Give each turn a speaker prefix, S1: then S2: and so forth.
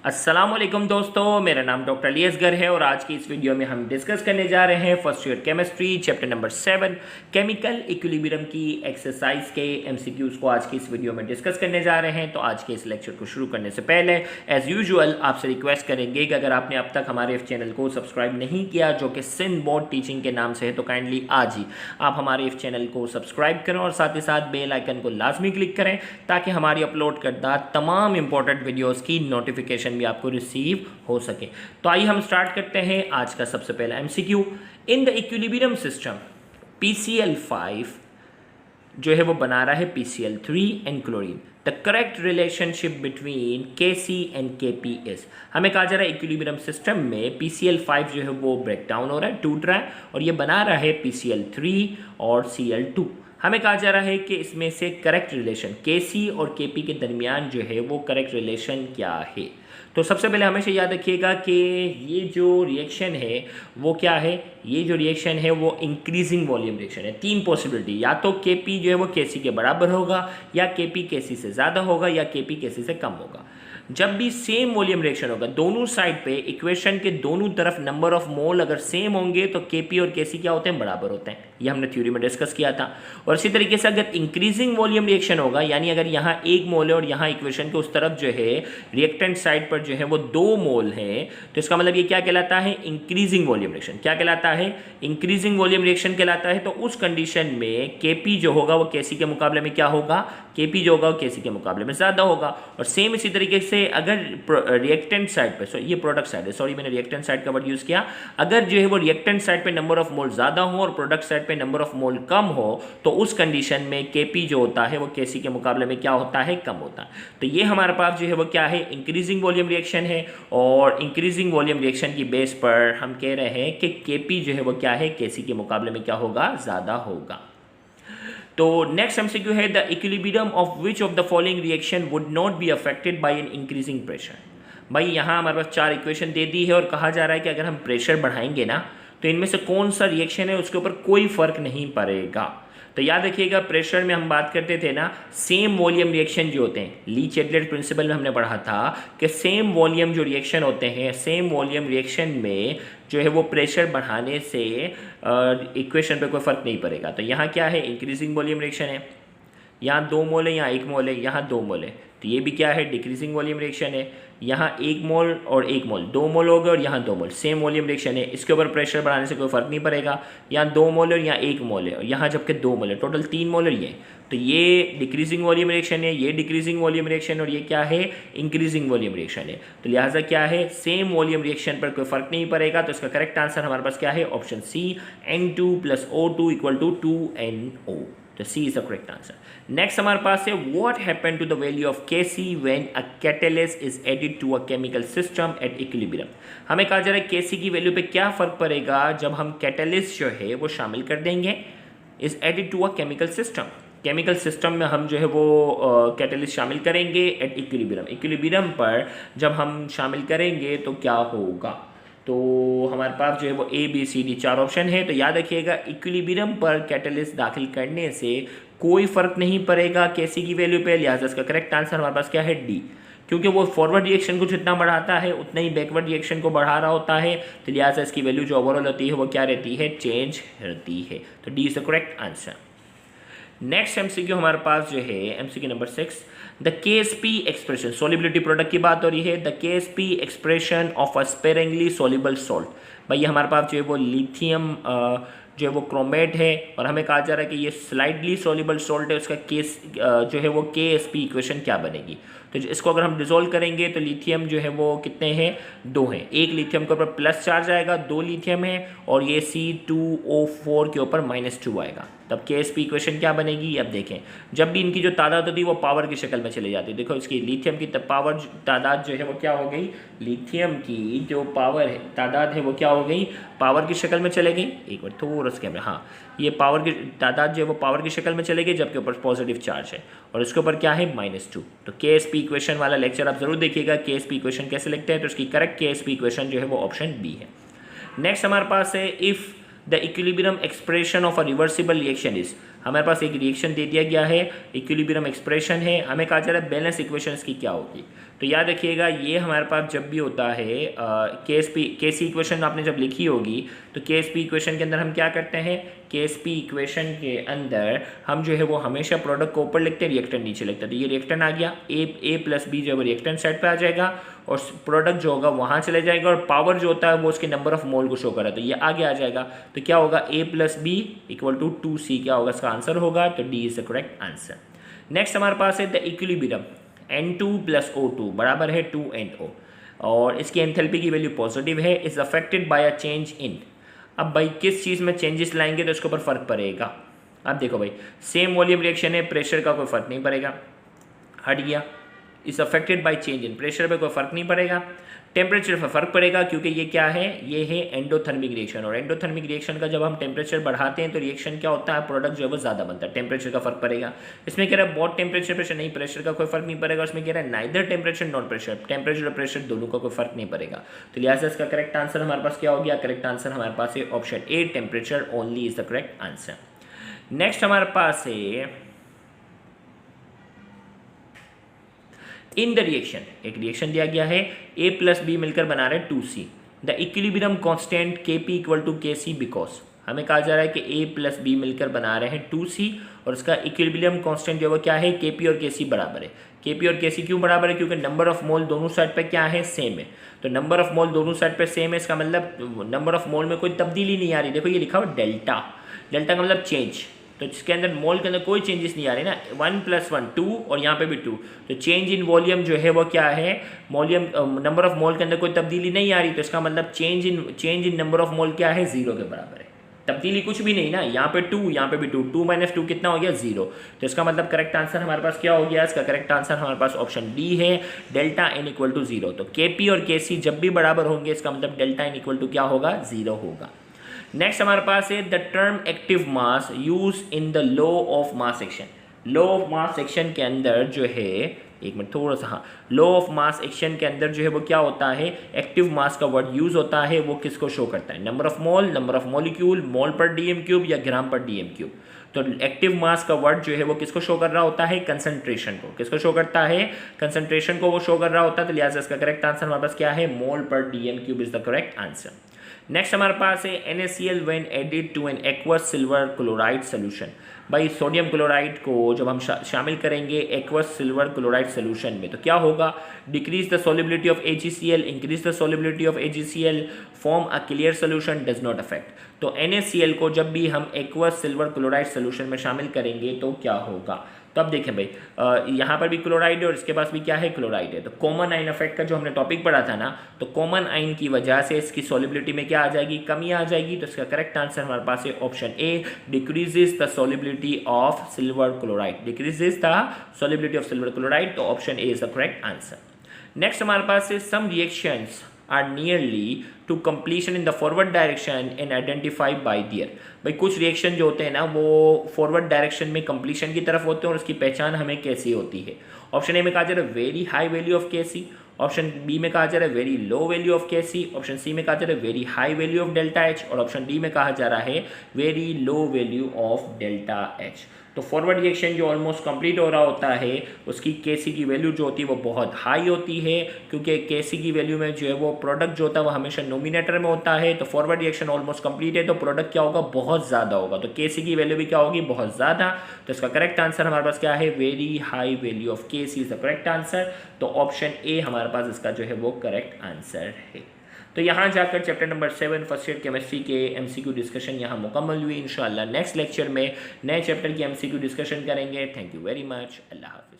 S1: अस्सलामुअलैकुम दोस्तों, मेरा नाम डॉक्टर अली असगर है और आज की इस वीडियो में हम डिस्कस करने जा रहे हैं first year chemistry chapter number 7 chemical equilibrium की एक्सरसाइज के एमसीक्यूज को आज की इस वीडियो में डिस्कस करने जा रहे हैं। तो आज के इस लेक्चर को शुरू करने से पहले एज यूजुअल आपसे रिक्वेस्ट करेंगे कि अगर आपने अब तक हमारे इस चैनल को सब्सक्राइब नहीं किया जो कि सिंध बोर्ड टीचिंग के नाम से है, तो काइंडली आज ही आप हमारे इस चैनल को सब्सक्राइब करें और साथ ही साथ बेल आइकन को लाजमी क्लिक करें ताकि हमारी अपलोड करदा तमाम इंपॉर्टेंट वीडियोज़ की नोटिफिकेशन भी आपको रिसीव हो सके। तो आइए हम स्टार्ट करते हैं आज का सबसे पहला MCQ. In the equilibrium system PCl5 जो है वो बना रहा है PCl3 and chlorine. The correct relationship between Kc and Kp is. हमें कहा जा रहा है इक्विलिब्रियम सिस्टम में PCl5 जो है वो ब्रेक डाउन हो रहा है, टूट रहा है और ये बना रहा है PCl3 और Cl2। हमें कहा जा रहा है कि इसमें से करेक्ट रिलेशन Kc और Kp के दरमियान जो है वो करेक्ट रिलेशन क्या है। तो सबसे पहले हमेशा याद रखिएगा कि ये जो रिएक्शन है वो क्या है, ये जो रिएक्शन है वो इंक्रीजिंग वॉल्यूम रिएक्शन है। तीन पॉसिबिलिटी, या तो Kp जो है वो Kc के बराबर होगा, या Kp Kc से ज़्यादा होगा, या Kp Kc से कम होगा। जब भी सेम वॉल्यूम रिएक्शन होगा, दोनों साइड पे इक्वेशन के दोनों तरफ नंबर ऑफ मोल अगर सेम होंगे तो Kp और Kc क्या होते हैं, बराबर होते हैं। ये हमने थ्योरी में डिस्कस किया था। और इसी तरीके से अगर इंक्रीजिंग वॉल्यूम रिएक्शन होगा, यानी अगर यहाँ 1 मोल है और यहाँ इक्वेशन के उस तरफ जो है रिएक्टेंट साइड पर जो है वो 2 मोल है, तो इसका मतलब ये क्या कहलाता है, इंक्रीजिंग वॉल्यूम रिएक्शन। क्या कहलाता है, इंक्रीजिंग वॉल्यूम रिएक्शन कहलाता है। तो उस कंडीशन में Kp जो होगा वो Kc के मुकाबले में क्या होगा, Kp जो होगा वो Kc के मुकाबले में ज़्यादा होगा। और सेम इसी तरीके से अगर रिएक्टेंट साइड पर, ये प्रोडक्ट साइड है, सॉरी मैंने रिएक्टेंट साइड का वर्ड यूज़ किया, अगर जो है वो रिएक्टेंट साइड पे नंबर ऑफ मोल ज़्यादा हो और प्रोडक्ट साइड पे नंबर ऑफ मोल कम हो, तो उस कंडीशन में Kp जो होता है वो Kc के मुकाबले में क्या होता है, कम होता है। तो ये हमारे पास जो है वो क्या है, इंक्रीजिंग वॉल्यूम रिएक्शन है। और इंक्रीजिंग वॉल्यूम रिएक्शन की बेस पर हम कह रहे हैं कि Kp जो है वो क्या है, Kc के मुकाबले में क्या होगा, ज़्यादा होगा। तो नेक्स्ट एमसीक्यू है, the equilibrium of which of the following reaction would not be affected by an increasing pressure. भाई यहाँ हमारे पास 4 इक्वेशन दे दी है और कहा जा रहा है कि अगर हम प्रेशर बढ़ाएंगे ना तो इनमें से कौन सा रिएक्शन है उसके ऊपर कोई फर्क नहीं पड़ेगा। तो याद रखिएगा, प्रेशर में हम बात करते थे ना, सेम वॉल्यूम रिएक्शन जो होते हैं, ली चैटलेट प्रिंसिपल में हमने पढ़ा था कि सेम वॉल्यूम जो रिएक्शन होते हैं, सेम वॉल्यूम रिएक्शन में जो है वो प्रेशर बढ़ाने से इक्वेशन पे कोई फ़र्क नहीं पड़ेगा। तो यहाँ क्या है, इंक्रीजिंग वॉल्यूम रिएक्शन है, यहाँ 2 मोल है, यहाँ 1 मोल है, यहाँ 2 मोल है। तो ये भी क्या है, डिक्रीजिंग वॉल्यूम रिएक्शन है। यहाँ 1 मोल और 1 मोल, 2 मोल हो गए और यहाँ 2 मोल, सेम वॉल्यूम रिएक्शन है, इसके ऊपर प्रेशर बढ़ाने से कोई फर्क नहीं पड़ेगा। यहाँ 2 मोल है और यहाँ 1 मोल है और यहाँ जबकि 2 मोल है, टोटल 3 मोल है ये। तो ये डिक्रीजिंग वॉल्यूम रिएक्शन है, ये डिक्रीजिंग वॉल्यूम रिएक्शन, और ये क्या है, इंक्रीजिंग वॉल्यूम रिएक्शन है। तो लिहाजा क्या है, सेम वॉल्यूम रिएक्शन पर कोई फर्क नहीं पड़ेगा। तो इसका करेक्ट आंसर हमारे पास क्या है, option C, N2 + O2 = 2NO। तो C is the correct answer. Next हमारे पास है, what happen to the value of Kc when a catalyst is added to a chemical system at equilibrium. हमें कहा जा रहा है Kc की वैल्यू पे क्या फ़र्क पड़ेगा जब हम कैटलिस्ट जो है वो शामिल कर देंगे, is added to a chemical system. Chemical system में हम जो है वो कैटलिस्ट शामिल करेंगे एट इक्विलिब्रियम। इक्विलिब्रियम पर जब हम शामिल करेंगे तो क्या होगा। तो हमारे पास जो है वो ABCD 4 ऑप्शन है। तो याद रखिएगा, इक्विलिब्रियम पर कैटलिस्ट दाखिल करने से कोई फ़र्क नहीं पड़ेगा Kc की वैल्यू पे। लिहाजा इसका करेक्ट आंसर हमारे पास क्या है, D, क्योंकि वो फॉरवर्ड रिएक्शन को जितना बढ़ाता है उतना ही बैकवर्ड रिएक्शन को बढ़ा रहा होता है। तो लिहाजा इसकी वैल्यू जो ओवरऑल होती है वो क्या रहती है, चेंज रहती है। तो D is the correct answer. Next MCQ हमारे पास जो है MCQ number 6, the KSP expression, solubility product की बात हो रही है। The KSP expression of a sparingly soluble salt. भाई ये हमारे पास जो है वो लिथियम जो है वो क्रोमेट है और हमें कहा जा रहा है कि ये स्लाइडली सोल्यूबल सॉल्ट है, उसका केस जो है वो KSP इक्वेशन क्या बनेगी। तो इसको अगर हम डिसॉल्व करेंगे तो लिथियम जो है वो कितने हैं, 2 हैं। एक लिथियम के ऊपर प्लस चार्ज आएगा, 2 लिथियम है, और ये C2O4 के ऊपर -2 आएगा। तब KSP इक्वेशन क्या बनेगी, अब देखें, जब भी इनकी जो तादाद होती है वो पावर की शक्ल में चली जाती है। देखो इसकी लिथियम की पावर तादाद जो है वो क्या हो गई, लिथियम की जो पावर है तादाद है वो क्या हो गई, पावर की शक्ल में चले गई। एक बार थोड़ा सा कैमरा, हाँ, ये पावर की तादाद जो है वो पावर की शक्ल में चले गई, जबकि ऊपर पॉजिटिव चार्ज है और इसके ऊपर क्या है, -2। तो KSP इक्वेशन वाला लेक्चर आप जरूर देखिएगा, KSP इक्वेशन कैसे लिखते हैं। तो इसकी करेक्ट KSP इक्वेशन जो है वो ऑप्शन B है। नेक्स्ट हमारे पास है, if the equilibrium expression of a reversible reaction is. हमारे पास एक रिएक्शन दे दिया गया है, इक्विलिब्रियम एक्सप्रेशन है, हमें कहा जा रहा है बैलेंस इक्वेशंस की क्या होगी। तो याद रखिएगा ये हमारे पास जब भी होता है केएसपी इक्वेशन आपने जब लिखी होगी तो केएसपी इक्वेशन के अंदर हम क्या करते हैं, केएसपी इक्वेशन के अंदर हम जो है वो हमेशा प्रोडक्ट को ऊपर लिखते हैं, रिएक्टेंट नीचे लिखते हैं। तो ये रिएक्टेंट आ गया, ए प्लस बी जो है रिएक्टेंट साइड पे आ जाएगा और प्रोडक्ट जो होगा वहाँ चले जाएगा और पावर जो होता है वो उसके नंबर ऑफ मोल को शो कर रहा है, तो ये आगे आ जाएगा। तो क्या होगा, A plus B equal to 2C, क्या होगा इसका आंसर होगा, तो D is the correct answer. Next हमारे पास है the equilibrium N2 plus O2 बराबर है 2NO और इसकी एंथैल्पी की वैल्यू पॉजिटिव है, is affected by a change in. अब भाई किस चीज़ में चेंजेस लाएंगे तो इसके ऊपर फर्क पड़ेगा। अब देखो भाई सेम वॉल्यूम रिएक्शन है, प्रेशर का कोई फर्क नहीं पड़ेगा, हट गया। Is affected by change in, pressure पे कोई फर्क नहीं पड़ेगा, टेम्परेचर पर फर्क पड़ेगा क्योंकि ये क्या है, ये है एंडोथर्मिक रिएक्शन और एंडोथर्मिक रिएक्शन का जब हम टेम्परेचर बढ़ाते हैं तो रिएक्शन क्या होता है, प्रोडक्ट जो है वो ज़्यादा बनता है, टेम्परेचर का फर्क पड़ेगा। इसमें कह रहा है बहुत टेम्परेचर प्रेशर नहीं, प्रेशर का कोई फर्क नहीं पड़ेगा। उसमें कह रहा है neither temperature not pressure, temperature और प्रेशर दोनों का कोई फर्क नहीं पड़ेगा। तो लिहाजा इसका करेक्ट आंसर हमारे पास क्या हो गया, करेक्ट आंसर हमारे पास है option A, temperature only is the correct answer. Next हमारे पास है इन द रिएक्शन, एक रिएक्शन दिया गया है, ए प्लस बी मिलकर बना रहे हैं 2C, the equilibrium constant Kp equal to Kc because. हमें कहा जा रहा है कि ए प्लस बी मिलकर बना रहे हैं 2C और इसका इक्विलिब्रियम कांस्टेंट जो है वो क्या है, Kp और Kc बराबर है। Kp और Kc क्यों बराबर है, क्योंकि नंबर ऑफ मोल दोनों साइड पे क्या है, सेम है। तो नंबर ऑफ मोल दोनों साइड पे सेम है, इसका मतलब नंबर ऑफ मोल में कोई तब्दीली नहीं आ रही। देखो ये लिखा हुआ डेल्टा, डेल्टा का मतलब चेंज, तो जिसके अंदर मोल के अंदर कोई चेंजेस नहीं आ रहे ना, 1 + 1 2 और यहाँ पे भी 2, तो चेंज इन वॉल्यूम जो है वो क्या है, वॉल्यूम नंबर ऑफ मोल के अंदर कोई तब्दीली नहीं आ रही, तो इसका मतलब चेंज इन नंबर ऑफ मोल क्या है, 0 के बराबर है, तब्दीली कुछ भी नहीं ना। यहाँ पे 2, यहाँ पे भी 2, 2 - 2 कितना हो गया, 0। तो इसका मतलब करेक्ट आंसर हमारे पास क्या हो गया, इसका करेक्ट आंसर हमारे पास ऑप्शन डी है, डेल्टा n इक्वल टू 0। तो Kp और Kc जब भी बराबर होंगे इसका मतलब डेल्टा n इक्वल टू क्या होगा, 0 होगा। नेक्स्ट हमारे पास है the term active mass use in the law of mass action. Law of mass action के अंदर जो है, एक मिनट थोड़ा सा, हाँ, लॉ ऑफ मास एक्शन के अंदर जो है वो क्या होता है, एक्टिव मास का वर्ड यूज होता है, वो किसको शो करता है, number of mole, number of molecule, mole पर dm³ या ग्राम पर dm³। तो एक्टिव मास का वर्ड जो है वो किसको शो कर रहा होता है, कंसंट्रेशन को। किसको शो करता है, कंसंट्रेशन को वो शो कर रहा होता है। तो लिहाजा इसका करेक्ट आंसर हमारे पास क्या है, मोल पर dm³ is the correct answer. Next हमारे पास है NaCl when added to an aqueous silver chloride solution. भाई सोडियम क्लोराइड को जब हम शामिल करेंगे एक्वस सिल्वर क्लोराइड सोल्यूशन में तो क्या होगा, decrease the solubility of AgCl, increase the solubility of AgCl, form a clear solution, does not affect. तो NaCl को जब भी हम एक्वस सिल्वर क्लोराइड सोल्यूशन में शामिल करेंगे तो क्या होगा। तो अब देखें भाई यहाँ पर भी क्लोराइड है और इसके पास भी क्या है, क्लोराइड है। तो कॉमन आइन इफेक्ट का जो हमने टॉपिक पढ़ा था ना, तो कॉमन आइन की वजह से इसकी सॉल्युबिलिटी में क्या आ जाएगी, कमी आ जाएगी। तो इसका करेक्ट आंसर हमारे पास है option A, decreases the solubility of silver chloride, decreases the solubility of silver chloride. तो option A is the correct answer. Next हमारे पास है some reactions are nearly to completion in the forward direction and identified by their। भाई कुछ reaction जो होते हैं ना वो फॉरवर्ड डायरेक्शन में कंप्लीशन की तरफ होते हैं और उसकी पहचान हमें कैसी होती है। ऑप्शन ए में कहा जा रहा है very high value of Kc, option B में कहा जा रहा है very low value of Kc, option C में कहा जा रहा है very high value of delta H और ऑप्शन डी में कहा जा रहा है very low value of delta H। तो फॉरवर्ड रिएक्शन जो ऑलमोस्ट कंप्लीट हो रहा होता है उसकी Kc की वैल्यू जो होती है वो बहुत हाई होती है, क्योंकि Kc की वैल्यू में जो है वो प्रोडक्ट जो होता है वो हमेशा नोमिनेटर में होता है। तो फॉरवर्ड रिएक्शन ऑलमोस्ट कंप्लीट है तो प्रोडक्ट क्या होगा, बहुत ज़्यादा होगा। तो Kc की वैल्यू भी क्या होगी, बहुत ज़्यादा। तो इसका करेक्ट आंसर हमारे पास क्या है, very high value of Kc is the correct answer. तो ऑप्शन ए हमारे पास इसका जो है वो करेक्ट आंसर है। तो यहाँ जाकर chapter number 7 first year chemistry के MCQ डिस्कशन यहाँ मुकम्मल हुई। इंशाल्लाह नेक्स्ट लेक्चर में नए चैप्टर की MCQ डिस्कशन करेंगे। थैंक यू वेरी मच, अल्लाह हाफिज़।